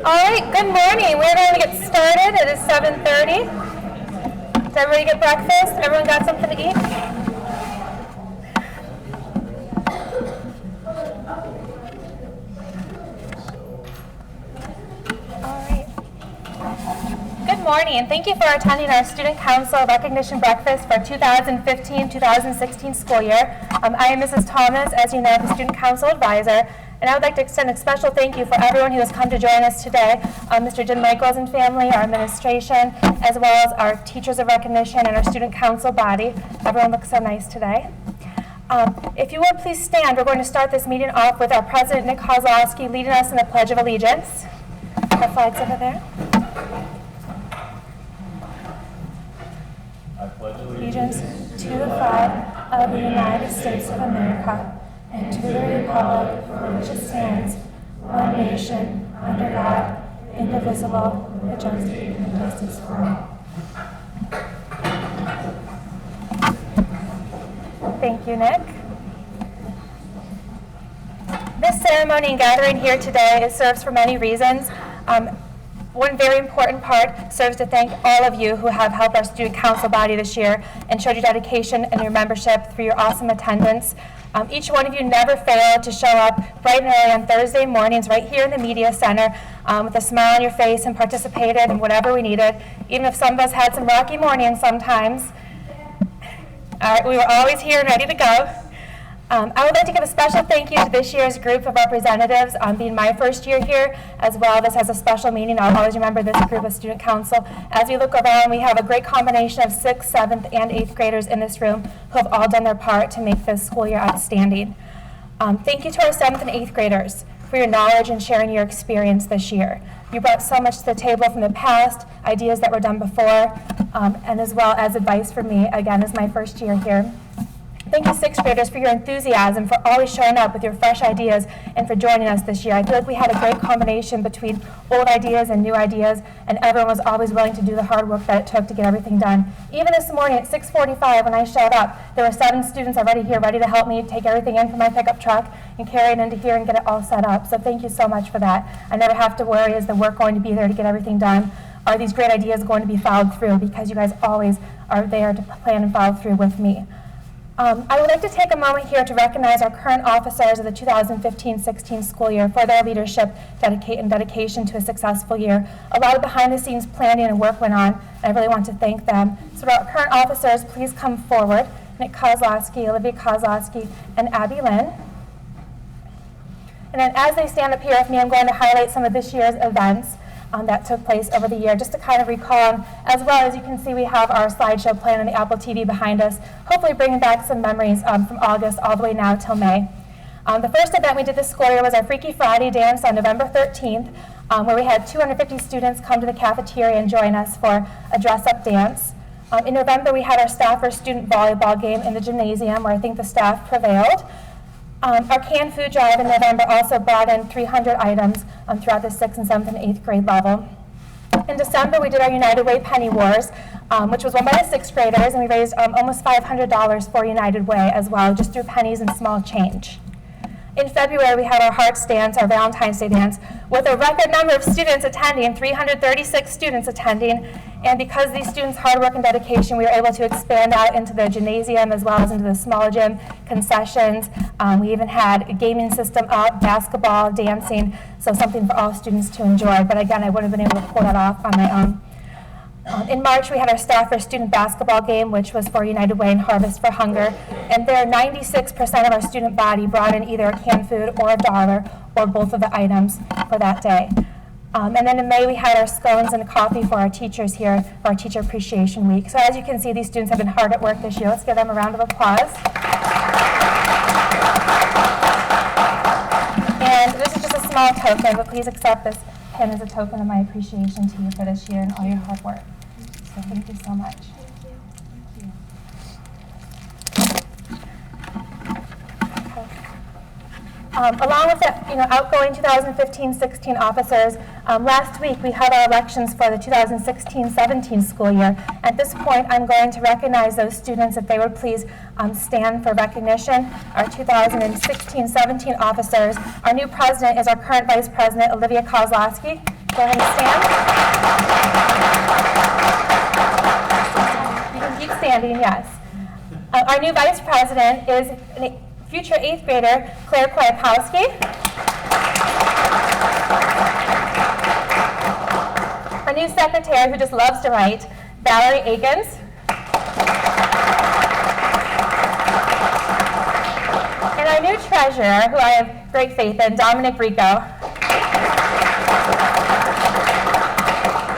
All right, good morning. We're going to get started. It is 7:30. Did everybody get breakfast? Everyone got something to eat? All right. Good morning, and thank you for attending our Student Council Recognition Breakfast for 2015-2016 school year. I am Mrs. Thomas, as you know, the Student Council Advisor. And I would like to extend a special thank you for everyone who has come to join us today, Mr. Jim Michels and family, our administration, as well as our teachers of recognition and our student council body. Everyone looks so nice today. If you would please stand, we're going to start this meeting off with our President, Nick Kozlowski, leading us in the Pledge of Allegiance. Our flag's over there. I pledge Allegiance to the flag of the United States of America, and to the republic for which it stands, one nation, under God, indivisible, with justice for all. Thank you, Nick. This ceremony and gathering here today serves for many reasons. One very important part serves to thank all of you who have helped our student council body this year and showed your dedication and your membership through your awesome attendance. Each one of you never failed to show up bright and early on Thursday mornings right here in the media center with a smile on your face and participated in whatever we needed, even if some of us had some rocky mornings sometimes. We were always here and ready to go. I would like to give a special thank you to this year's group of representatives, being my first year here as well. This has a special meaning. I'll always remember this group of student council. As we look around, we have a great combination of 6th, 7th, and 8th graders in this room who have all done their part to make this school year outstanding. Thank you to our 7th and 8th graders for your knowledge and sharing your experience this year. You brought so much to the table from the past, ideas that were done before, and as well as advice from me, again, as my first year here. Thank you, 6th graders, for your enthusiasm, for always showing up with your fresh ideas, and for joining us this year. I feel like we had a great combination between old ideas and new ideas, and everyone was always willing to do the hard work that it took to get everything done. Even this morning at 6:45 when I showed up, there were 7 students already here ready to help me take everything in from my pickup truck and carry it into here and get it all set up. So thank you so much for that. I never have to worry, is the work going to be there to get everything done? Are these great ideas going to be followed through? Because you guys always are there to plan and follow through with me. I would like to take a moment here to recognize our current officers of the 2015-16 school year for their leadership and dedication to a successful year. A lot of behind-the-scenes planning and work went on, and I really want to thank them. So our current officers, please come forward. Nick Kozlowski, Olivia Kozlowski, and Abby Lynn. And then as they stand up here with me, I'm going to highlight some of this year's events that took place over the year, just to kind of recall. As well as you can see, we have our slideshow playing on the Apple TV behind us, hopefully bringing back some memories from August all the way now till May. The first event we did this school year was our Freaky Friday dance on November 13th, where we had 250 students come to the cafeteria and join us for a dress-up dance. In November, we had our staff versus student volleyball game in the gymnasium, where I think the staff prevailed. Our canned food drive in November also brought in 300 items throughout the 6th and 7th and 8th grade level. In December, we did our United Way Penny Wars, which was won by the 6th graders, and we raised almost $500 for United Way as well, just through pennies and small change. In February, we had our Hearts Dance, our Valentine's Day dance, with a record number of students attending, 336 students attending. And because of these students' hard work and dedication, we were able to expand out into the gymnasium as well as into the small gym, concessions. We even had a gaming system up, basketball, dancing, so something for all students to enjoy. But again, I wouldn't have been able to pull that off on my own. In March, we had our staff for student basketball game, which was for United Way and Harvest for Hunger. And there, 96% of our student body brought in either a canned food or a dollar, or both of the items for that day. And then in May, we had our scones and coffee for our teachers here for our Teacher Appreciation Week. So as you can see, these students have been hard at work this year. Let's give them a round of applause. And this is just a small token, but please accept this pin as a token of my appreciation to you for this year and all your hard work. So thank you so much. Along with the outgoing 2015-16 officers, last week we had our elections for the 2016-17 school year. At this point, I'm going to recognize those students, if they would please stand for recognition. Our 2016-17 officers. Our new president is our current Vice President, Olivia Kozlowski. Go ahead and stand. You can keep standing, yes. Our new vice president is a future 8th grader, Claire Kwiatkowski. Our new secretary, who just loves to write, Valerie Akins. And our new treasurer, who I have great faith in, Dominic Rico.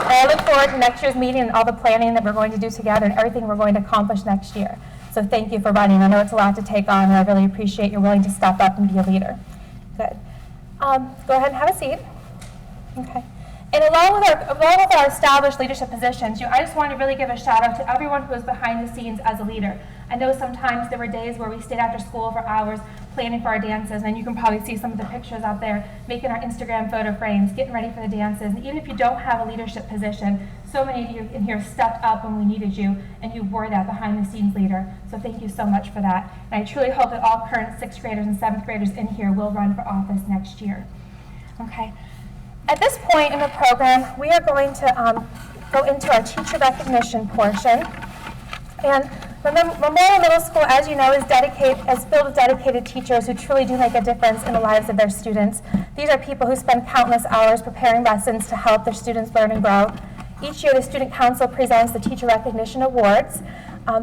And I look forward to next year's meeting and all the planning that we're going to do together and everything we're going to accomplish next year. So thank you for running. I know it's a lot to take on, and I really appreciate you're willing to step up and be a leader. Good. Go ahead and have a seat. Okay. And along with our established leadership positions, I just want to really give a shout out to everyone who is behind the scenes as a leader. I know sometimes there were days where we stayed after school for hours planning for our dances, and you can probably see some of the pictures out there, making our Instagram photo frames, getting ready for the dances. And even if you don't have a leadership position, so many of you in here stepped up when we needed you, and you were that behind the scenes leader. So thank you so much for that. And I truly hope that all current 6th graders and 7th graders in here will run for office next year. Okay. At this point in the program, we are going to go into our teacher recognition portion. And Memorial Middle School, as you know, is filled with dedicated teachers who truly do make a difference in the lives of their students. These are people who spend countless hours preparing lessons to help their students learn and grow. Each year, the Student Council presents the Teacher Recognition Awards.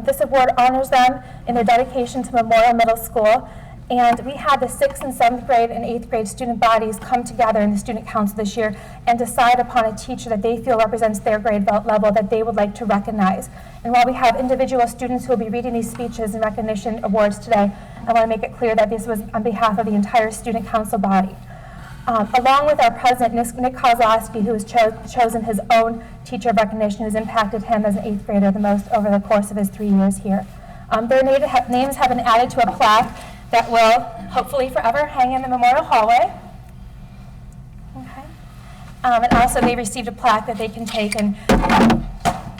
This award honors them in their dedication to Memorial Middle School. And we had the 6th and 7th grade and 8th grade student bodies come together in the Student Council this year and decide upon a teacher that they feel represents their grade level that they would like to recognize. And while we have individual students who will be reading these speeches and recognition awards today, I want to make it clear that this was on behalf of the entire Student Council body. Along with our president, Nick Kozlowski, who has chosen his own teacher of recognition, who's impacted him as an 8th grader the most over the course of his 3 years here. Their names have been added to a plaque that will hopefully forever hang in the Memorial Hallway. Okay. And also they received a plaque that they can take and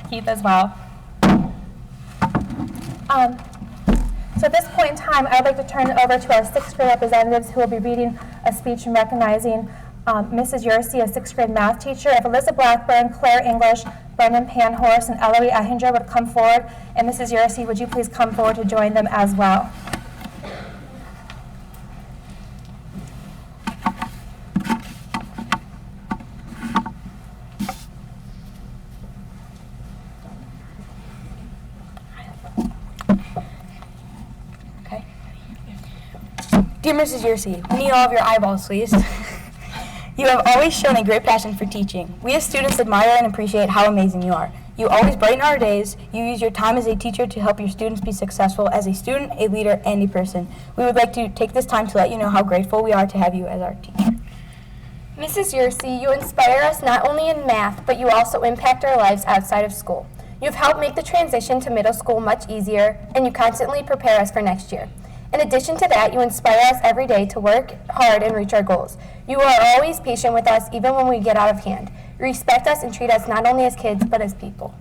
keep as well. So at this point in time, I'd like to turn it over to our 6th grade representatives who will be reading a speech and recognizing Mrs. Yerse, a 6th grade math teacher. If Alyssa Blackburn, Claire English, Brendan Panhorse, and Ellery Ehinger would come forward, and Mrs. Yerse, would you please come forward to join them as well? Dear Mrs. Yerse, we need all of your eyeballs, please. You have always shown a great passion for teaching. We as students admire and appreciate how amazing you are. You always brighten our days. You use your time as a teacher to help your students be successful as a student, a leader, and a person. We would like to take this time to let you know how grateful we are to have you as our teacher. Mrs. Yerse, you inspire us not only in math, but you also impact our lives outside of school. You've helped make the transition to middle school much easier, and you constantly prepare us for next year. In addition to that, you inspire us every day to work hard and reach our goals. You are always patient with us, even when we get out of hand. You respect us and treat us not only as kids, but as people.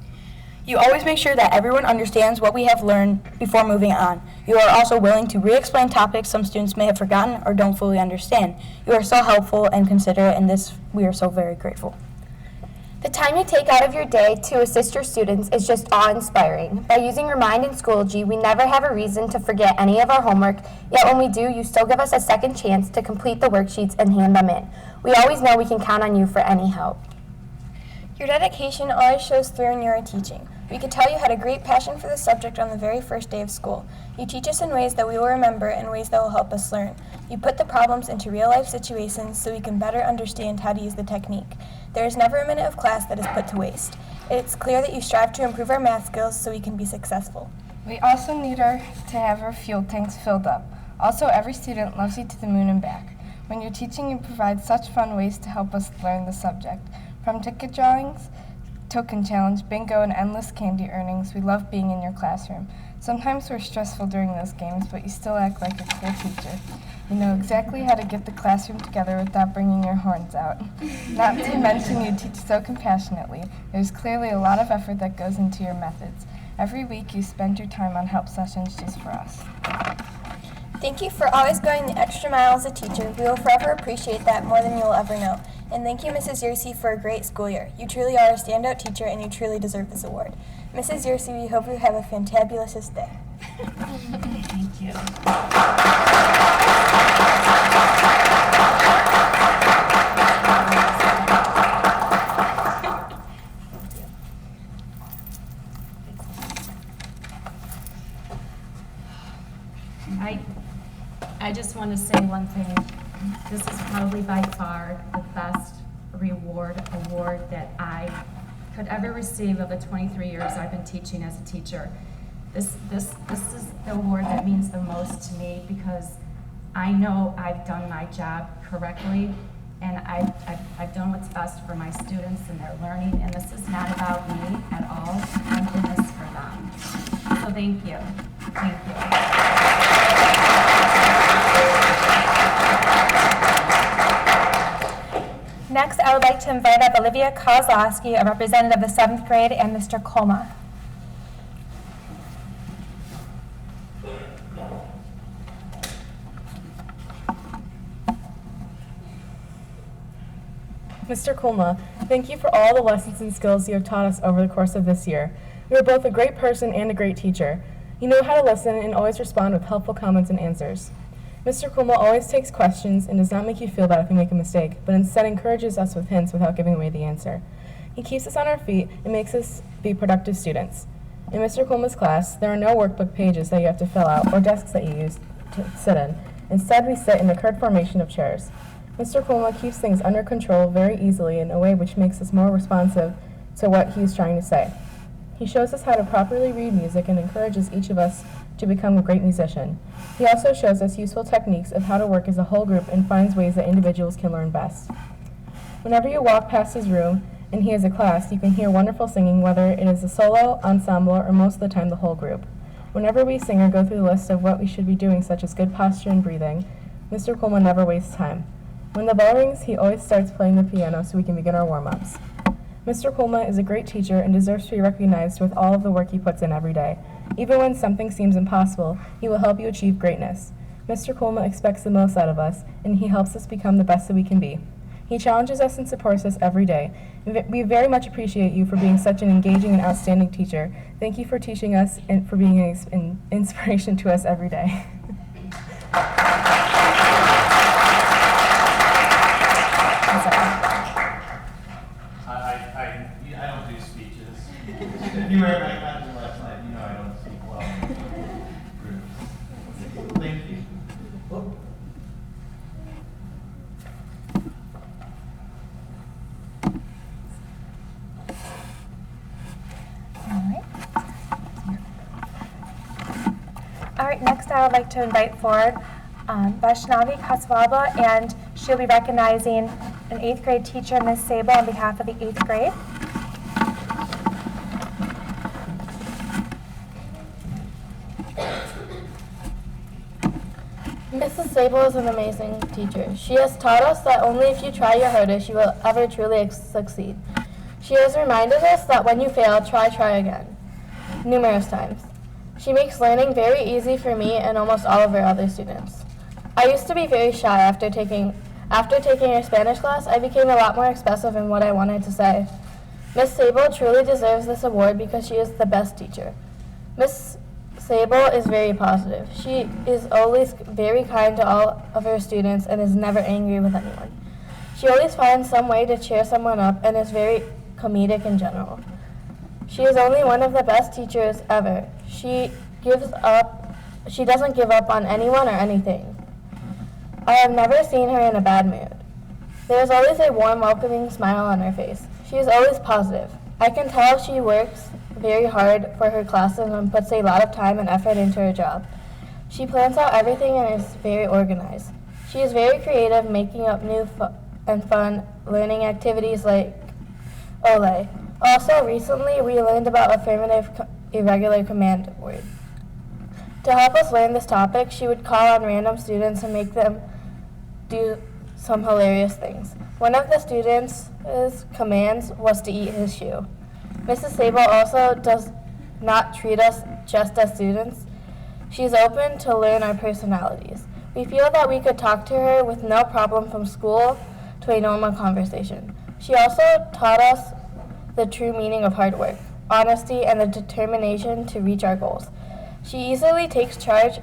You always make sure that everyone understands what we have learned before moving on. You are also willing to re-explain topics some students may have forgotten or don't fully understand. You are so helpful and considerate, and this we are so very grateful. The time you take out of your day to assist your students is just awe-inspiring. By using Remind and Schoology, we never have a reason to forget any of our homework, yet when we do, you still give us a second chance to complete the worksheets and hand them in. We always know we can count on you for any help. Your dedication always shows through in your teaching. We could tell you had a great passion for the subject on the very first day of school. You teach us in ways that we will remember and ways that will help us learn. You put the problems into real-life situations so we can better understand how to use the technique. There is never a minute of class that is put to waste. It's clear that you strive to improve our math skills so we can be successful. We also need to have our fuel tanks filled up. Also, every student loves you to the moon and back. When you're teaching, you provide such fun ways to help us learn the subject. From ticket drawings, token challenge, bingo, and endless candy earnings, we love being in your classroom. Sometimes we're stressful during those games, but you still act like a cool teacher. You know exactly how to get the classroom together without bringing your horns out. Not to mention you teach so compassionately. There's clearly a lot of effort that goes into your methods. Every week you spend your time on help sessions just for us. Thank you for always going the extra mile as a teacher. We will forever appreciate that more than you will ever know. And thank you, Mrs. Yerse, for a great school year. You truly are a standout teacher, and you truly deserve this award. Mrs. Yerse, we hope you have a fantabulous day. Thank you. I just want to say one thing. This is probably by far the best award that I could ever receive of the 23 years I've been teaching as a teacher. This is the award that means the most to me because I know I've done my job correctly and I've done what's best for my students and their learning, and this is not about me at all. I'm in this for them. So thank you. Thank you. Next, I would like to invite up Olivia Kozlowski, a representative of the 7th grade, and Mr. Kulma. Mr. Kulma, thank you for all the lessons and skills you have taught us over the course of this year. You are both a great person and a great teacher. You know how to listen and always respond with helpful comments and answers. Mr. Kulma always takes questions and does not make you feel bad if you make a mistake, but instead encourages us with hints without giving away the answer. He keeps us on our feet and makes us be productive students. In Mr. Kulma's class, there are no workbook pages that you have to fill out or desks that you use to sit in. Instead, we sit in a curved formation of chairs. Mr. Kulma keeps things under control very easily in a way which makes us more responsive to what he is trying to say. He shows us how to properly read music and encourages each of us to become a great musician. He also shows us useful techniques of how to work as a whole group and finds ways that individuals can learn best. Whenever you walk past his room and he has a class, you can hear wonderful singing, whether it is a solo, ensemble, or most of the time the whole group. Whenever we sing or go through the list of what we should be doing, such as good posture and breathing, Mr. Kulma never wastes time. When the bell rings, he always starts playing the piano so we can begin our warm-ups. Mr. Kulma is a great teacher and deserves to be recognized with all of the work he puts in every day. Even when something seems impossible, he will help you achieve greatness. Mr. Kulma expects the most out of us, and he helps us become the best that we can be. He challenges us and supports us every day. We very much appreciate you for being such an engaging and outstanding teacher. Thank you for teaching us and for being an inspiration to us every day. I'm sorry. I don't do speeches. If you were at my concert last night, you know I don't speak well. Thank you. Oh. All right, next I would like to invite forward Vaishnavi Kaswaba, and she'll be recognizing an 8th grade teacher, Ms. Sabol, on behalf of the 8th grade. Mrs. Sabol is an amazing teacher. She has taught us that only if you try your hardest, you will ever truly succeed. She has reminded us that when you fail, try again, numerous times. She makes learning very easy for me and almost all of our other students. I used to be very shy after taking her Spanish class. I became a lot more expressive in what I wanted to say. Miss Sabol truly deserves this award because she is the best teacher. Miss Sabol is very positive. She is always very kind to all of her students and is never angry with anyone. She always finds some way to cheer someone up and is very comedic in general. She is only one of the best teachers ever. She doesn't give up on anyone or anything. I have never seen her in a bad mood. There is always a warm, welcoming smile on her face. She is always positive. I can tell she works very hard for her classes and puts a lot of time and effort into her job. She plans out everything and is very organized. She is very creative, making up new and fun learning activities like Ole. Also, recently we learned about affirmative irregular command word. To help us learn this topic, she would call on random students and make them do some hilarious things. One of the students' commands was to eat his shoe. Mrs. Sabol also does not treat us just as students. She is open to learn our personalities. We feel that we could talk to her with no problem from school to to a normal conversation. She also taught us the true meaning of hard work, honesty, and the determination to reach our goals. She easily takes charge,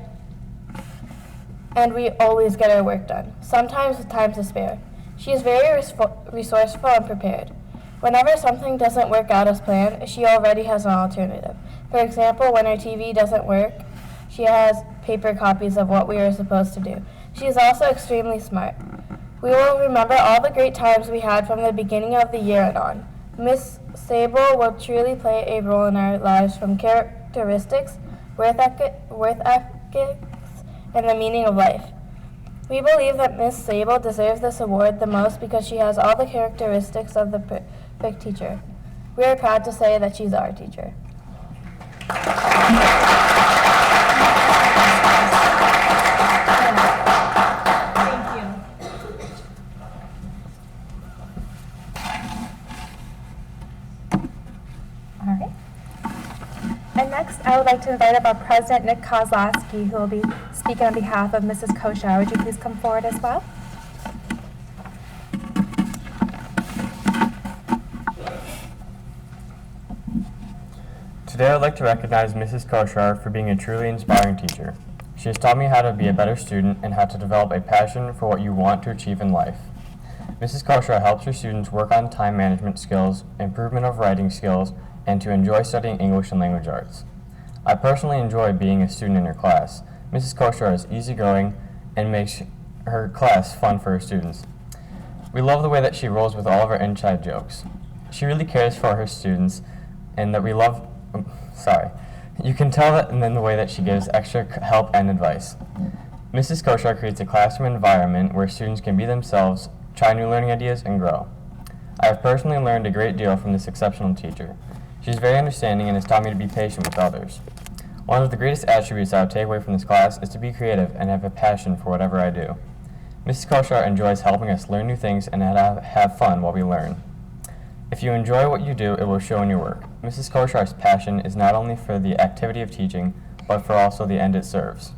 and we always get our work done, sometimes with time to spare. She is very resourceful and prepared. Whenever something doesn't work out as planned, she already has an alternative. For example, when her TV doesn't work, she has paper copies of what we are supposed to do. She is also extremely smart. We will remember all the great times we had from the beginning of the year and on. Miss Sabol will truly play a role in our lives, from characteristics, worth ethics, and the meaning of life. We believe that Miss Sabol deserves this award the most because she has all the characteristics of the perfect teacher. We are proud to say that she's our teacher. And next, I would like to invite up our president, Nick Kozlowski, who will be speaking on behalf of Mrs. Koshar. Would you please come forward as well? Today, I'd like to recognize Mrs. Koshar for being a truly inspiring teacher. She has taught me how to be a better student and how to develop a passion for what you want to achieve in life. Mrs. Koshar helps her students work on time management skills, improvement of writing skills, and to enjoy studying English and language arts. I personally enjoy being a student in her class. Mrs. Koshar is easygoing and makes her class fun for her students. We love the way that she rolls with all of her inside jokes. She really cares for her students, and that we love, you can tell that in the way that she gives extra help and advice. Mrs. Koshar creates a classroom environment where students can be themselves, try new learning ideas, and grow. I have personally learned a great deal from this exceptional teacher. She is very understanding and has taught me to be patient with others. One of the greatest attributes I would take away from this class is to be creative and have a passion for whatever I do. Mrs. Koshar enjoys helping us learn new things and have fun while we learn. If you enjoy what you do, it will show in your work. Mrs. Koshar's passion is not only for the activity of teaching, but for also the end it serves.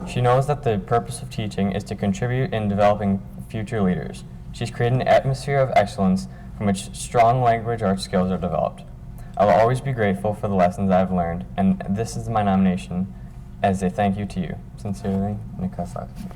She knows that the purpose of teaching is to contribute in developing future leaders. She's created an atmosphere of excellence from which strong language arts skills are developed. I will always be grateful for the lessons I've learned, and this is my nomination as a thank you to you. Sincerely, Nick Kozlowski.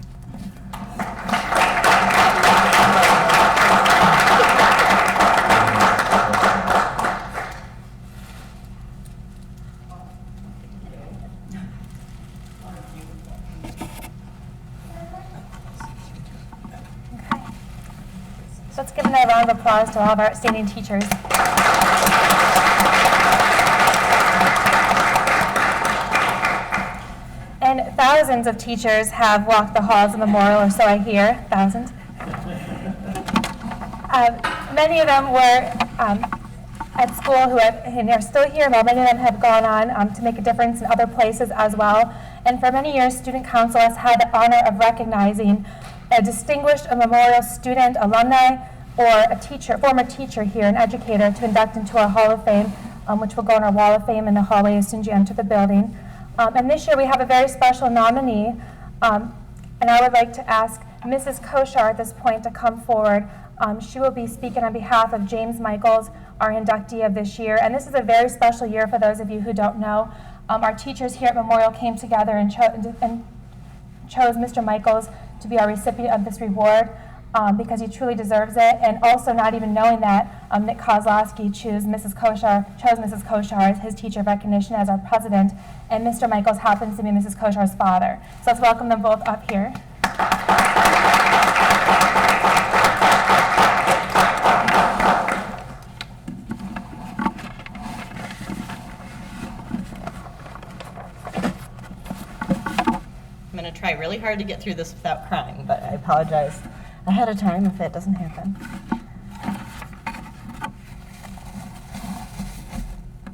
So let's give another round of applause to all of our outstanding teachers. And thousands of teachers have walked the halls of Memorial, or so I hear, thousands. Many of them were at school and are still here, while many of them have gone on to make a difference in other places as well. And for many years, Student Council has had the honor of recognizing a distinguished Memorial student, alumni, or a teacher, former teacher here, an educator, to induct into our Hall of Fame, which will go on our Wall of Fame in the hallway as soon as you enter the building. And this year we have a very special nominee, and I would like to ask Mrs. Koshar at this point to come forward. She will be speaking on behalf of James Michels, our inductee of this year. And this is a very special year for those of you who don't know. Our teachers here at Memorial came together and chose Mr. Michels to be our recipient of this reward because he truly deserves it. And also, not even knowing that, Nick Kozlowski chose Mrs. Koshar as his teacher of recognition as our president, and Mr. Michels happens to be Mrs. Koshar's father. So let's welcome them both up here. I'm going to try really hard to get through this without crying, but I apologize ahead of time if it doesn't happen.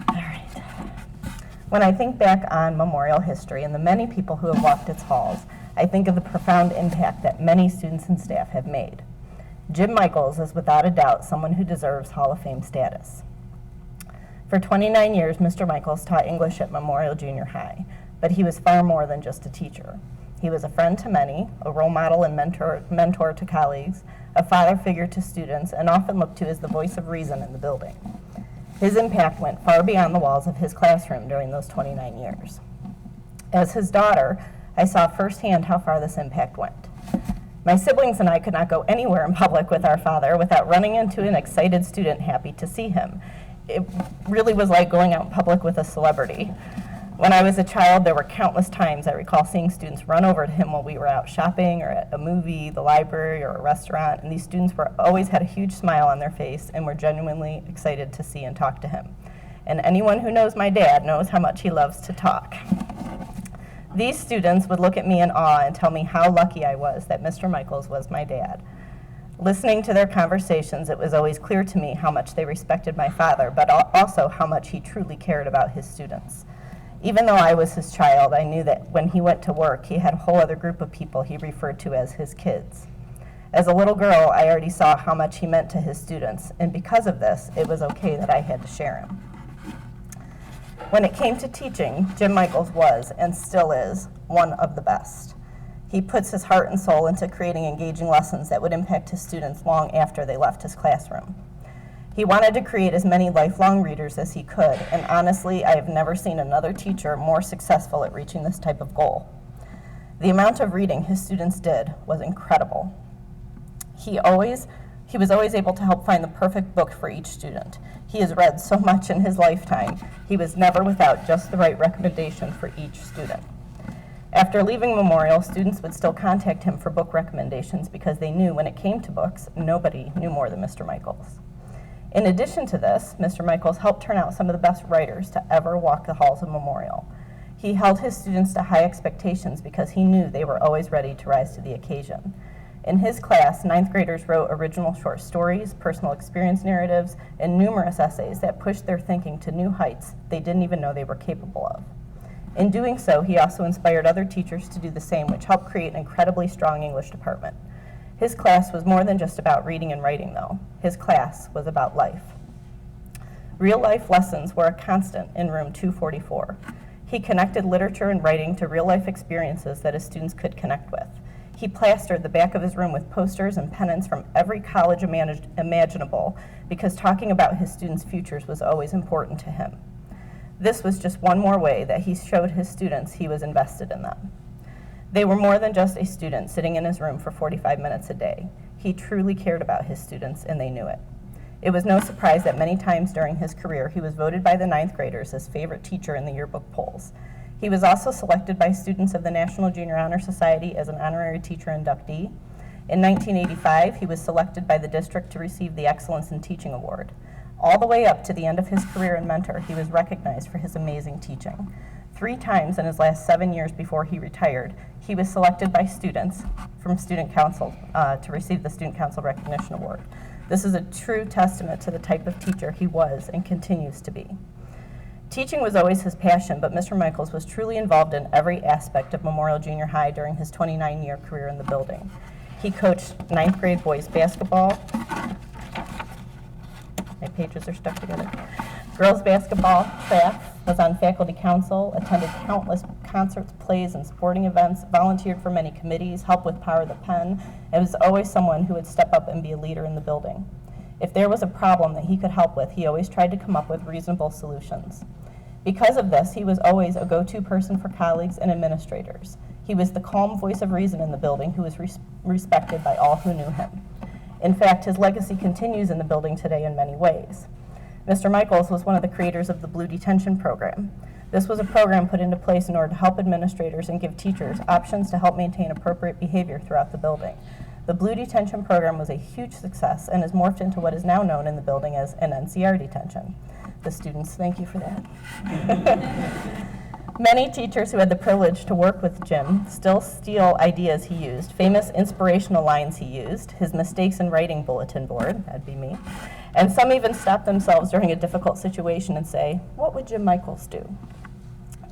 All right. When I think back on Memorial history and the many people who have walked its halls, I think of the profound impact that many students and staff have made. Jim Michels is without a doubt someone who deserves Hall of Fame status. For 29 years, Mr. Michels taught English at Memorial Junior High, but he was far more than just a teacher. He was a friend to many, a role model and mentor to colleagues, a father figure to students, and often looked to as the voice of reason in the building. His impact went far beyond the walls of his classroom during those 29 years. As his daughter, I saw firsthand how far this impact went. My siblings and I could not go anywhere in public with our father without running into an excited student happy to see him. It really was like going out in public with a celebrity. When I was a child, there were countless times I recall seeing students run over to him while we were out shopping or at a movie, the library, or a restaurant, and these students always had a huge smile on their face and were genuinely excited to see and talk to him. And anyone who knows my dad knows how much he loves to talk. These students would look at me in awe and tell me how lucky I was that Mr. Michels was my dad. Listening to their conversations, it was always clear to me how much they respected my father, but also how much he truly cared about his students. Even though I was his child, I knew that when he went to work, he had a whole other group of people he referred to as his kids. As a little girl, I already saw how much he meant to his students, and because of this, it was okay that I had to share him. When it came to teaching, Jim Michels was, and still is, one of the best. He puts his heart and soul into creating engaging lessons that would impact his students long after they left his classroom. He wanted to create as many lifelong readers as he could, and honestly, I have never seen another teacher more successful at reaching this type of goal. The amount of reading his students did was incredible. He was always able to help find the perfect book for each student. He has read so much in his lifetime, he was never without just the right recommendation for each student. After leaving Memorial, students would still contact him for book recommendations because they knew when it came to books, nobody knew more than Mr. Michels. In addition to this, Mr. Michels helped turn out some of the best writers to ever walk the halls of Memorial. He held his students to high expectations because he knew they were always ready to rise to the occasion. In his class, 9th graders wrote original short stories, personal experience narratives, and numerous essays that pushed their thinking to new heights they didn't even know they were capable of. In doing so, he also inspired other teachers to do the same, which helped create an incredibly strong English department. His class was more than just about reading and writing, though. His class was about life. Real-life lessons were a constant in room 244. He connected literature and writing to real-life experiences that his students could connect with. He plastered the back of his room with posters and pennants from every college imaginable because talking about his students' futures was always important to him. This was just one more way that he showed his students he was invested in them. They were more than just a student sitting in his room for 45 minutes a day. He truly cared about his students, and they knew it. It was no surprise that many times during his career, he was voted by the 9th graders as favorite teacher in the yearbook polls. He was also selected by students of the National Junior Honor Society as an honorary teacher inductee. In 1985, he was selected by the district to receive the Excellence in Teaching Award. All the way up to the end of his career in Mentor, he was recognized for his amazing teaching. 3 times in his last 7 years before he retired, he was selected by students from Student Council to receive the Student Council Recognition Award. This is a true testament to the type of teacher he was and continues to be. Teaching was always his passion, but Mr. Michels was truly involved in every aspect of Memorial Junior High during his 29-year career in the building. He coached 9th grade boys basketball. My pages are stuck together. Girls basketball, track, was on faculty council, attended countless concerts, plays, and sporting events, volunteered for many committees, helped with Power the Pen, and was always someone who would step up and be a leader in the building. If there was a problem that he could help with, he always tried to come up with reasonable solutions. Because of this, he was always a go-to person for colleagues and administrators. He was the calm voice of reason in the building who was respected by all who knew him. In fact, his legacy continues in the building today in many ways. Mr. Michels was one of the creators of the Blue Detention Program. This was a program put into place in order to help administrators and give teachers options to help maintain appropriate behavior throughout the building. The Blue Detention Program was a huge success and has morphed into what is now known in the building as an NCR detention. The students, thank you for that. Many teachers who had the privilege to work with Jim still steal ideas he used, famous inspirational lines he used, his mistakes in writing bulletin board, that'd be me, and some even stop themselves during a difficult situation and say, what would Jim Michels do?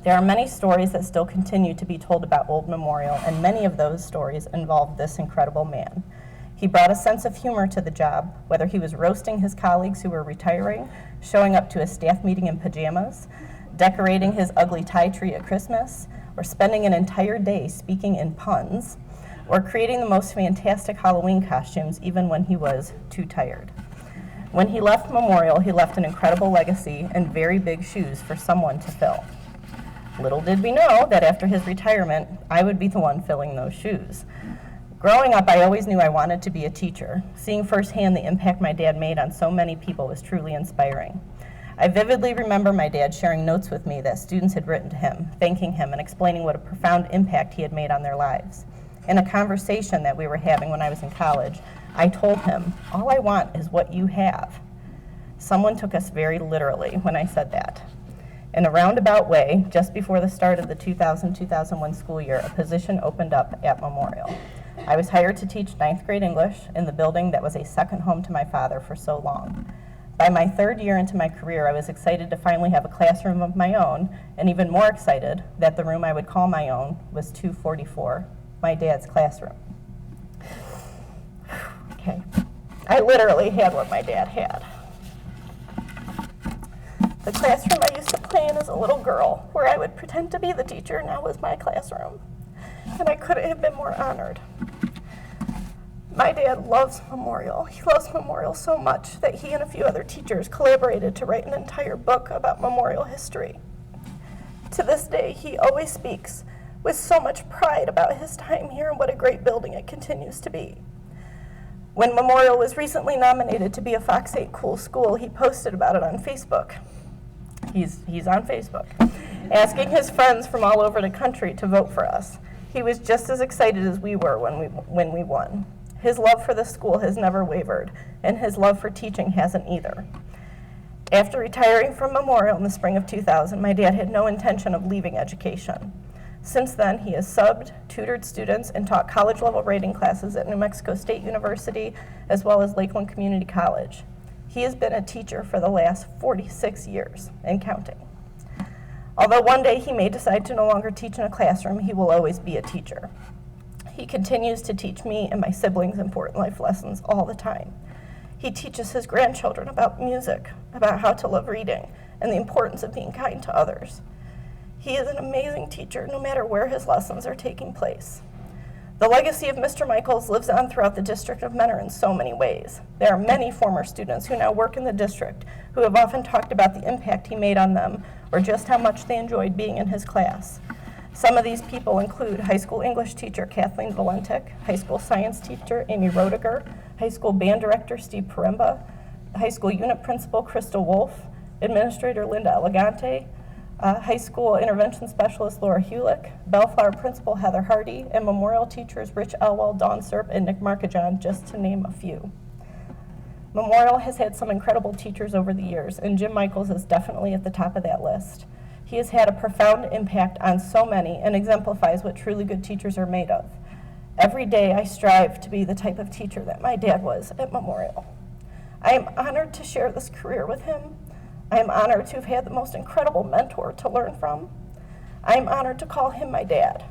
There are many stories that still continue to be told about Old Memorial, and many of those stories involve this incredible man. He brought a sense of humor to the job, whether he was roasting his colleagues who were retiring, showing up to a staff meeting in pajamas, decorating his ugly tie tree at Christmas, or spending an entire day speaking in puns, or creating the most fantastic Halloween costumes even when he was too tired. When he left Memorial, he left an incredible legacy and very big shoes for someone to fill. Little did we know that after his retirement, I would be the one filling those shoes. Growing up, I always knew I wanted to be a teacher. Seeing firsthand the impact my dad made on so many people was truly inspiring. I vividly remember my dad sharing notes with me that students had written to him, thanking him and explaining what a profound impact he had made on their lives. In a conversation that we were having when I was in college, I told him, "All I want is what you have." Someone took us very literally when I said that. In a roundabout way, just before the start of the 2000-2001 school year, a position opened up at Memorial. I was hired to teach 9th grade English in the building that was a second home to my father for so long. By my 3rd year into my career, I was excited to finally have a classroom of my own, and even more excited that the room I would call my own was 244, my dad's classroom. Okay, I literally had what my dad had. The classroom I used to play in as a little girl, where I would pretend to be the teacher, now was my classroom, and I couldn't have been more honored. My dad loves Memorial. He loves Memorial so much that he and a few other teachers collaborated to write an entire book about Memorial history. To this day, he always speaks with so much pride about his time here and what a great building it continues to be. When Memorial was recently nominated to be a Fox 8 Cool School, he posted about it on Facebook. He's on Facebook, asking his friends from all over the country to vote for us. He was just as excited as we were when we won. His love for the school has never wavered, and his love for teaching hasn't either. After retiring from Memorial in the spring of 2000, my dad had no intention of leaving education. Since then, he has subbed, tutored students, and taught college-level writing classes at New Mexico State University, as well as Lakeland Community College. He has been a teacher for the last 46 years and counting. Although one day he may decide to no longer teach in a classroom, he will always be a teacher. He continues to teach me and my siblings important life lessons all the time. He teaches his grandchildren about music, about how to love reading, and the importance of being kind to others. He is an amazing teacher no matter where his lessons are taking place. The legacy of Mr. Michels lives on throughout the District of Mentor in so many ways. There are many former students who now work in the district who have often talked about the impact he made on them or just how much they enjoyed being in his class. Some of these people include high school English teacher Kathleen Valentic, high school science teacher Amy Roediger, high school band director Steve Paremba, high school unit principal Crystal Wolf, administrator Linda Elegante, high school intervention specialist Laura Hulick, Bellflower principal Heather Hardy, and memorial teachers Rich Elwell, Dawn Serp, and Nick Markajon, just to name a few. Memorial has had some incredible teachers over the years, and Jim Michels is definitely at the top of that list. He has had a profound impact on so many and exemplifies what truly good teachers are made of. Every day I strive to be the type of teacher that my dad was at Memorial. I am honored to share this career with him. I am honored to have had the most incredible mentor to learn from. I am honored to call him my dad.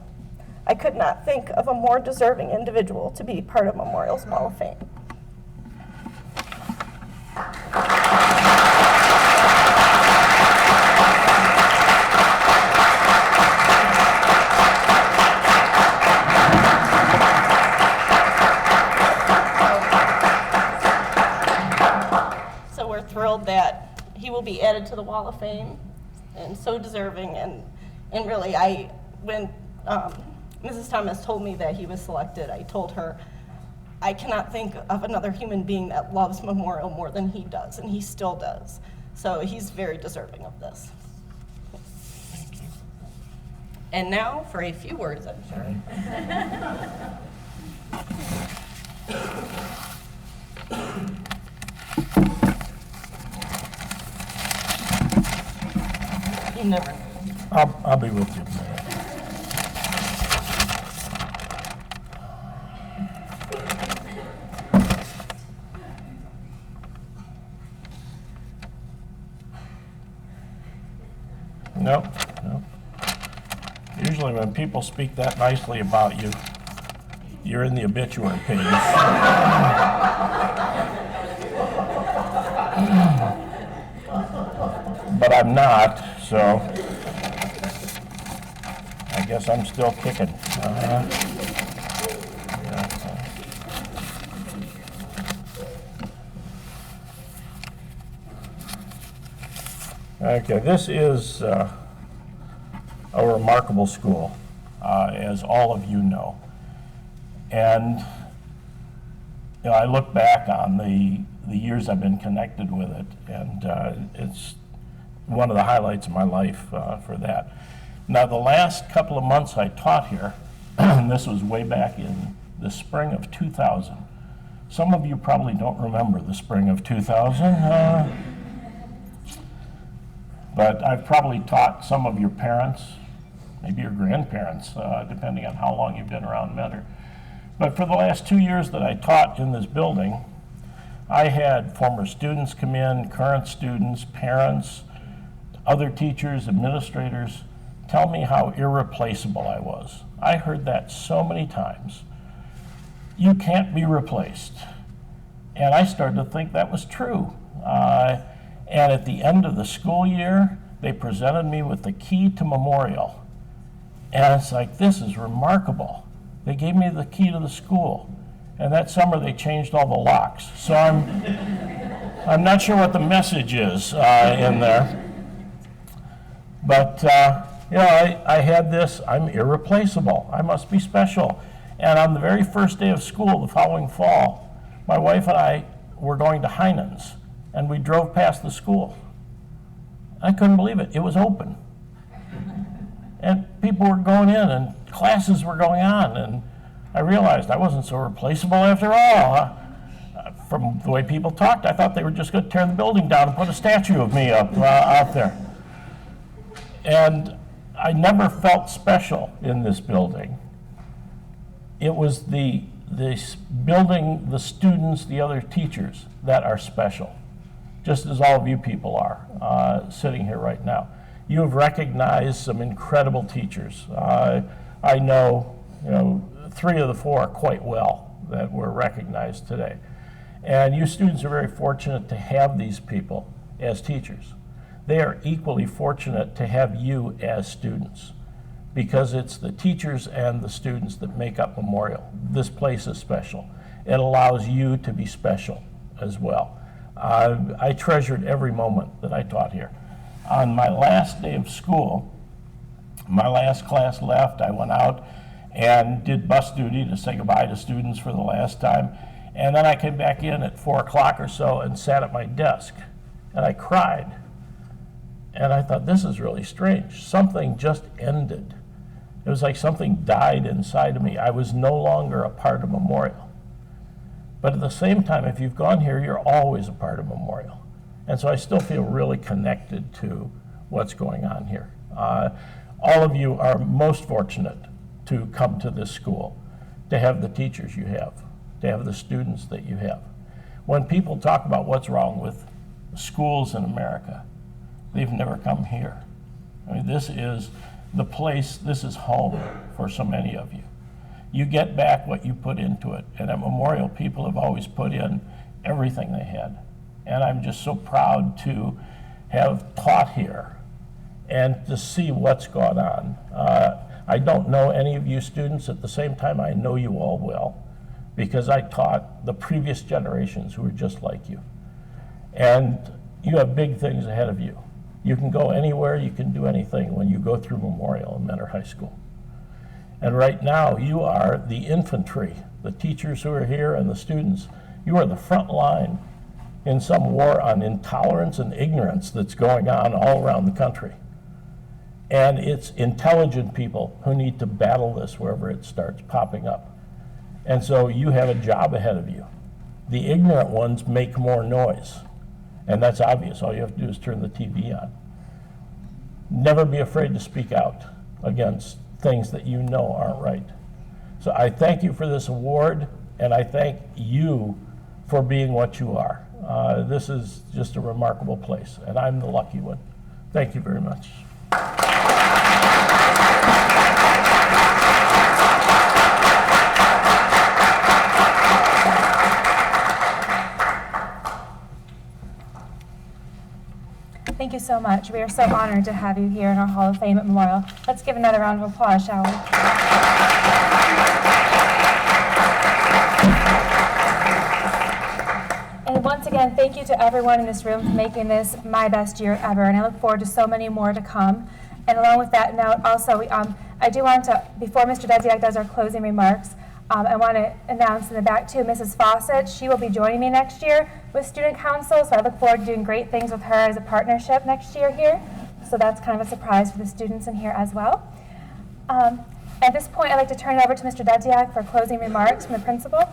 I could not think of a more deserving individual to be part of Memorial's Wall of Fame. So we're thrilled that he will be added to the Wall of Fame, and so deserving. And really, when Mrs. Thomas told me that he was selected, I told her, I cannot think of another human being that loves Memorial more than he does, and he still does. So he's very deserving of this. Thank you. And now for a few words, I'm sure. You never know. I'll be with you in a minute. No. Usually when people speak that nicely about you, you're in the obituary page. But I'm not, so. I guess I'm still kicking. Okay, this is a remarkable school, as all of you know. And I look back on the years I've been connected with it, and it's one of the highlights of my life for that. Now, the last couple of months I taught here, and this was way back in the spring of 2000. Some of you probably don't remember the spring of 2000, but I've probably taught some of your parents, maybe your grandparents, depending on how long you've been around Mentor. But for the last 2 years that I taught in this building, I had former students come in, current students, parents, other teachers, administrators, tell me how irreplaceable I was. I heard that so many times. You can't be replaced. And I started to think that was true. And at the end of the school year, they presented me with the key to Memorial. And it's like, this is remarkable. They gave me the key to the school. And that summer they changed all the locks. So I'm not sure what the message is in there. But I had this, I'm irreplaceable. I must be special. And on the very first day of school the following fall, my wife and I were going to Heinen's, and we drove past the school. I couldn't believe it. It was open. And people were going in, and classes were going on, and I realized I wasn't so replaceable after all. From the way people talked, I thought they were just going to tear the building down and put a statue of me up out there. And I never felt special in this building. It was this building, the students, the other teachers that are special, just as all of you people are sitting here right now. You have recognized some incredible teachers. I know, 3 of the 4 quite well that were recognized today. And you students are very fortunate to have these people as teachers. They are equally fortunate to have you as students, because it's the teachers and the students that make up Memorial. This place is special. It allows you to be special as well. I treasured every moment that I taught here. On my last day of school, my last class left, I went out and did bus duty to say goodbye to students for the last time. And then I came back in at 4 o'clock or so and sat at my desk, and I cried. And I thought, this is really strange. Something just ended. It was like something died inside of me. I was no longer a part of Memorial. But at the same time, if you've gone here, you're always a part of Memorial. And so I still feel really connected to what's going on here. All of you are most fortunate to come to this school, to have the teachers you have, to have the students that you have. When people talk about what's wrong with schools in America, they've never come here. I mean, this is the place, this is home for so many of you. You get back what you put into it. And at Memorial, people have always put in everything they had. And I'm just so proud to have taught here and to see what's gone on. I don't know any of you students. At the same time, I know you all well, because I taught the previous generations who were just like you. And you have big things ahead of you. You can go anywhere, you can do anything when you go through Memorial and Mentor High School. And right now, you are the infantry, the teachers who are here and the students. You are the front line in some war on intolerance and ignorance that's going on all around the country. And it's intelligent people who need to battle this wherever it starts popping up. And so you have a job ahead of you. The ignorant ones make more noise. And that's obvious. All you have to do is turn the TV on. Never be afraid to speak out against things that you know aren't right. So I thank you for this award, and I thank you for being what you are. This is just a remarkable place, and I'm the lucky one. Thank you very much. Thank you so much. We are so honored to have you here in our Hall of Fame at Memorial. Let's give another round of applause, shall we? And once again, thank you to everyone in this room for making this my best year ever, and I look forward to so many more to come. And along with that note, also, I do want to, before Mr. Deziak does our closing remarks, I want to announce in the back too, Mrs. Fawcett, she will be joining me next year with Student Council, so I look forward to doing great things with her as a partnership next year here. So that's kind of a surprise for the students in here as well. At this point, I'd like to turn it over to Mr. Deziak for closing remarks from the principal.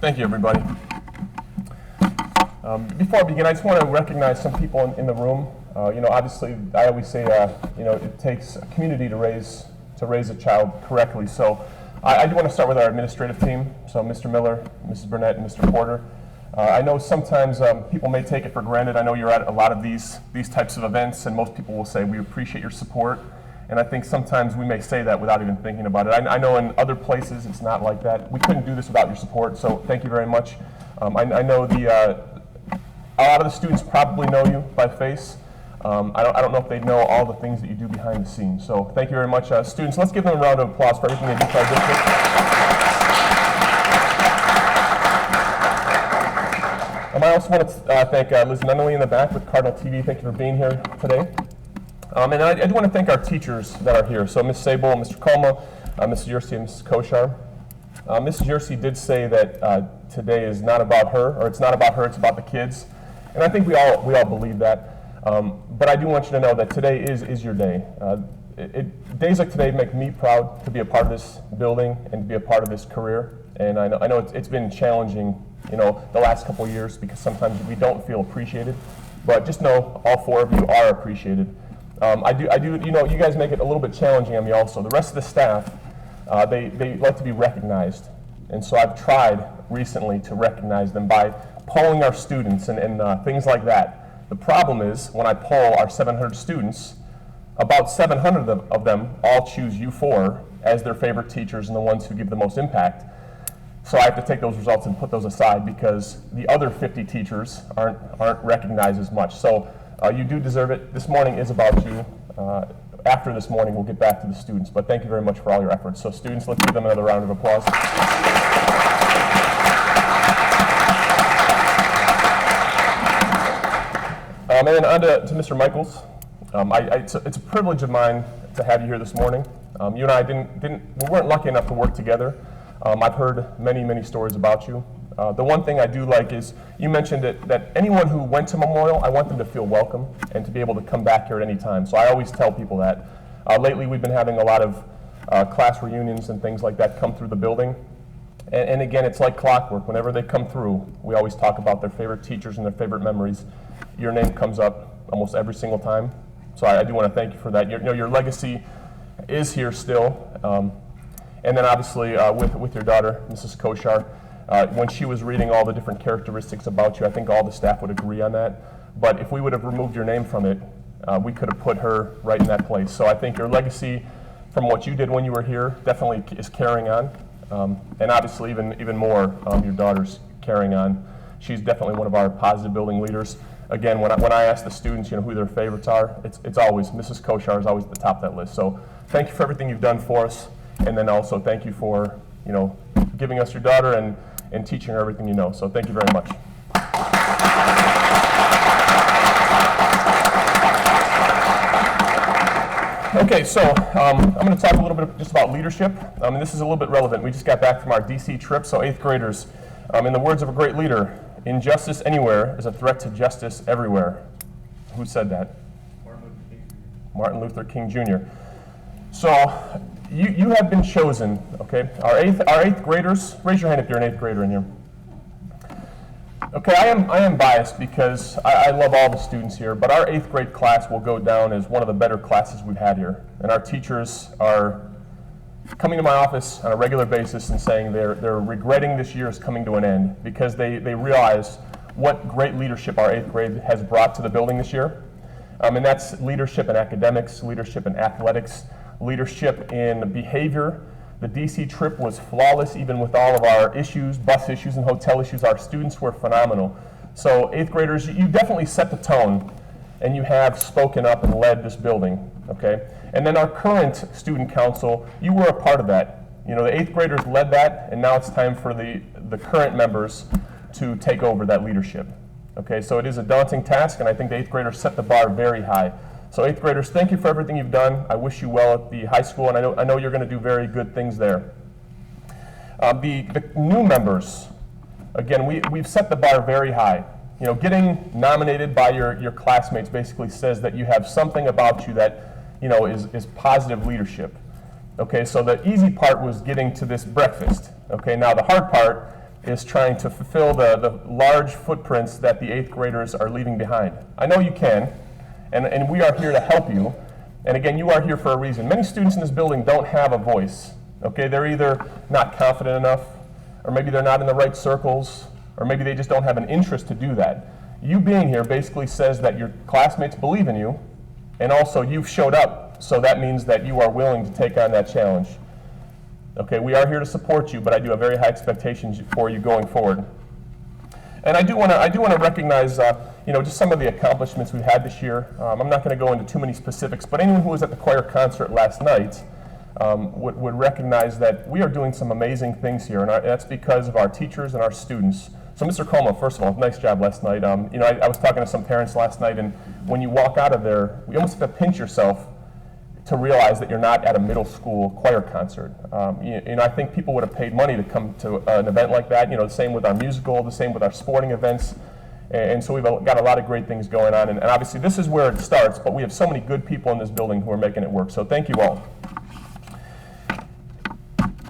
Thank you, everybody. Before I begin, I just want to recognize some people in the room. Obviously, I always say, it takes a community to raise a child correctly. So I do want to start with our administrative team. So Mr. Miller, Mrs. Burnett, and Mr. Porter. I know sometimes people may take it for granted. I know you're at a lot of these types of events, and most people will say, we appreciate your support. And I think sometimes we may say that without even thinking about it. I know in other places it's not like that. We couldn't do this without your support, so thank you very much. I know a lot of the students probably know you by face. I don't know if they know all the things that you do behind the scenes. So thank you very much. Students, let's give them a round of applause for everything they do for our district. I also want to thank Liz Nunley in the back with Cardinal TV. Thank you for being here today. And I do want to thank our teachers that are here. So Ms. Sabol, Mr. Kulma, Mrs. Yerse, and Mrs. Koshar. Mrs. Yerse did say that today is not about her, or it's not about her, it's about the kids. And I think we all believe that. But I do want you to know that today is your day. Days like today make me proud to be a part of this building and to be a part of this career. And I know it's been challenging, the last couple of years because sometimes we don't feel appreciated. But just know all four of you are appreciated. I do. You guys make it a little bit challenging on me also. The rest of the staff, they like to be recognized. And so I've tried recently to recognize them by polling our students and things like that. The problem is when I poll our 700 students, about 700 of them all choose you four as their favorite teachers and the ones who give the most impact. So I have to take those results and put those aside because the other 50 teachers aren't recognized as much. So you do deserve it. This morning is about you. After this morning, we'll get back to the students. But thank you very much for all your efforts. So students, let's give them another round of applause. And then on to Mr. Michels. It's a privilege of mine to have you here this morning. You and I we weren't lucky enough to work together. I've heard many stories about you. The one thing I do like is you mentioned that anyone who went to Memorial, I want them to feel welcome and to be able to come back here at any time. So I always tell people that. Lately we've been having a lot of class reunions and things like that come through the building. And again, it's like clockwork. Whenever they come through, we always talk about their favorite teachers and their favorite memories. Your name comes up almost every single time. So I do want to thank you for that. Your legacy is here still. And then obviously with your daughter, Mrs. Koshar, when she was reading all the different characteristics about you, I think all the staff would agree on that. But if we would have removed your name from it, we could have put her right in that place. So I think your legacy from what you did when you were here definitely is carrying on. And obviously even more, your daughter's carrying on. She's definitely one of our positive building leaders. Again, when I ask the students, who their favorites are, it's always Mrs. Koshar is always at the top of that list. So thank you for everything you've done for us, and then also thank you for giving us your daughter and teaching her everything you know. So thank you very much. Okay, so I'm going to talk a little bit just about leadership, and this is a little bit relevant. We just got back from our DC trip, so 8th graders. In the words of a great leader, injustice anywhere is a threat to justice everywhere. Who said that? Martin Luther King Jr. So you have been chosen, okay? Our eighth graders, raise your hand if you're an 8th grader in here. Okay, I am biased because I love all the students here, but our 8th grade class will go down as one of the better classes we've had here. And our teachers are coming to my office on a regular basis and saying they're regretting this year is coming to an end because they realize what great leadership our 8th grade has brought to the building this year. And that's leadership in academics, leadership in athletics, leadership in behavior, The DC trip was flawless, even with all of our issues, bus issues and hotel issues. Our students were phenomenal. So 8th graders, you definitely set the tone, and you have spoken up and led this building, okay? And then our current student council, you were a part of that. You know, the 8th graders led that, and now it's time for the current members to take over that leadership. Okay, so it is a daunting task, and I think the 8th graders set the bar very high. So 8th graders, thank you for everything you've done. I wish you well at the high school, and I know you're going to do very good things there. The new members, again, we've set the bar very high. You know, getting nominated by your classmates basically says that you have something about you that, you know, is positive leadership. Okay, so the easy part was getting to this breakfast. Okay, now the hard part is trying to fulfill the large footprints that the 8th graders are leaving behind. I know you can, and we are here to help you. And again, you are here for a reason. Many students in this building don't have a voice. Okay, they're either not confident enough, or maybe they're not in the right circles, or maybe they just don't have an interest to do that. You being here basically says that your classmates believe in you, and also you've showed up, so that means that you are willing to take on that challenge. Okay, we are here to support you, but I do have very high expectations for you going forward. And I do want to recognize, you know, just some of the accomplishments we've had this year. I'm not going to go into too many specifics, but anyone who was at the choir concert last night would recognize that we are doing some amazing things here, and that's because of our teachers and our students. So Mr. Kulma, first of all, nice job last night. You know, I was talking to some parents last night, and when you walk out of there, you almost have to pinch yourself to realize that you're not at a middle school choir concert. You know, I think people would have paid money to come to an event like that. You know, the same with our musical, the same with our sporting events. And so we've got a lot of great things going on. And obviously this is where it starts, but we have so many good people in this building who are making it work. So thank you all.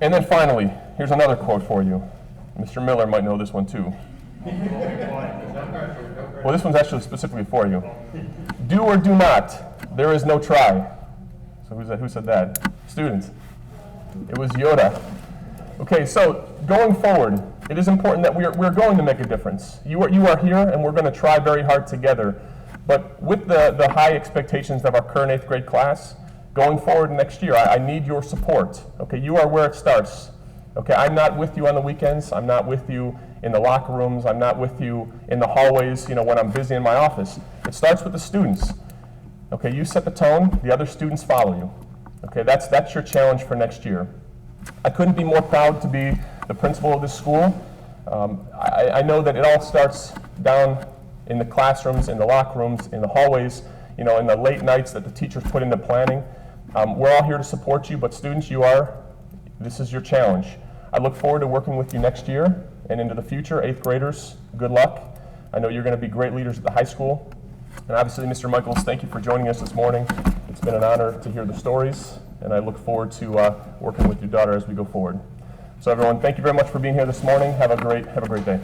And then finally, here's another quote for you. Mr. Miller might know this one too. Well, this one's actually specifically for you. Do or do not, there is no try. So who said that? Students. It was Yoda. Okay, so going forward, it is important that we're going to make a difference. You are here, and we're going to try very hard together. But with the high expectations of our current 8th grade class, going forward next year, I need your support. Okay, you are where it starts. Okay, I'm not with you on the weekends. I'm not with you in the locker rooms. I'm not with you in the hallways, you know, when I'm busy in my office. It starts with the students. Okay, you set the tone, the other students follow you. Okay, that's your challenge for next year. I couldn't be more proud to be the principal of this school. I know that it all starts down in the classrooms, in the locker rooms, in the hallways, you know, in the late nights that the teachers put into planning. We're all here to support you, but students, this is your challenge. I look forward to working with you next year and into the future. 8th graders, good luck. I know you're going to be great leaders at the high school. And obviously, Mr. Michels, thank you for joining us this morning. It's been an honor to hear the stories, and I look forward to working with your daughter as we go forward. So everyone, thank you very much for being here this morning. Have a great day.